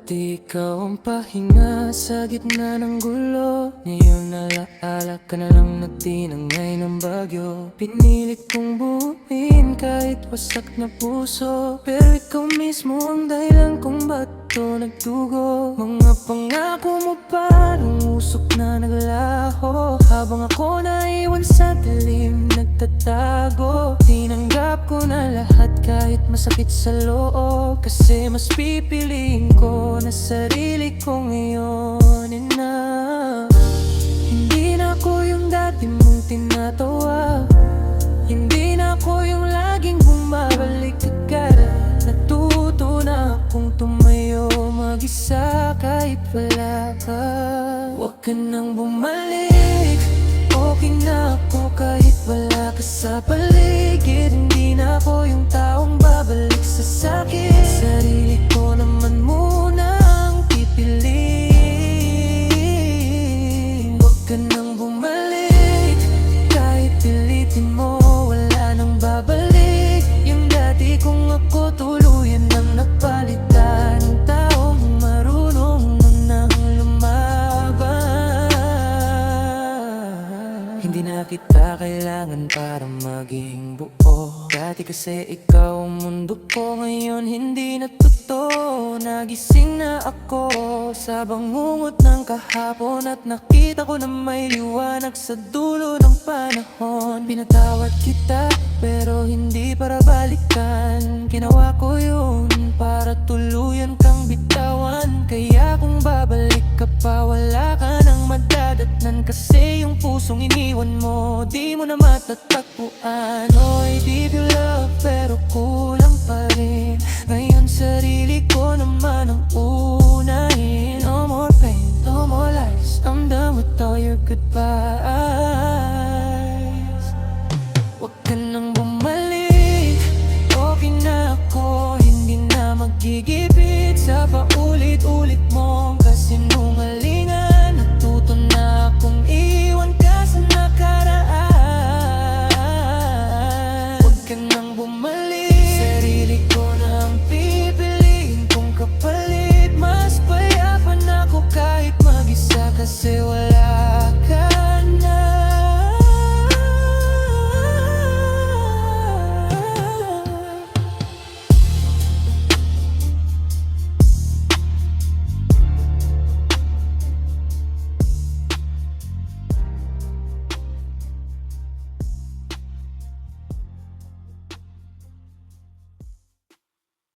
Dati ikaw ang pahinga sa gitna ng gulo. Ngayon alaala ka na lang na tinangay ng bagyo. Pinilit kong buuin kahit wasak na puso, pero ikaw mismo ang dahilan kung ba't ito nagdugo. Mga pangako mo parang usok na naglaho, habang ako naiwan sa dilim nagtatago. Tinanggap ko na lahat kahit masakit sa loob, kasi mas pipiliin ko na sarili ko ngayon. Enough. Hindi na ako yung dati mong tinatawa, hindi na ako yung laging bumabalik agad. Natuto na akong tumayo mag-isa kahit wala ka. Huwag ka nang bumalik, okay na ako kahit wala ka sa paligid. Hindi na ako yung taong babalik sa sakit, sarili ko naman muna ang pipiliin. Huwag ka nang bumalik, kahit pilitin mo wala nang babalik. Yung dati kong ako tuluyan nang napalitan ng taong marunong nang lumaban. Hindi na kita kailangan para maging buo. Dati kasi ikaw ang mundo ko, ngayon hindi na totoo. Nagising na ako sa bangungot ng kahapon, at nakita ko na may liwanag sa dulo ng panahon. Pinatawad kita pero hindi para balikan, ginawa ko yun para tuluyan kang bitawan. Kaya kung babalik ka pa wala ka nang madadatnan, kasi yung pusong iniwan mo di mo na matatagpuan. Oy, deep you love pero kulang pa rin. Ngayon sarili ko naman ang unahin. No more pain, no more lies, I'm done with all your goodbyes. Huwag ka nang bumalik, okay na ako. Hindi na magigipit sa paulit-ulit mong kasinungalingan.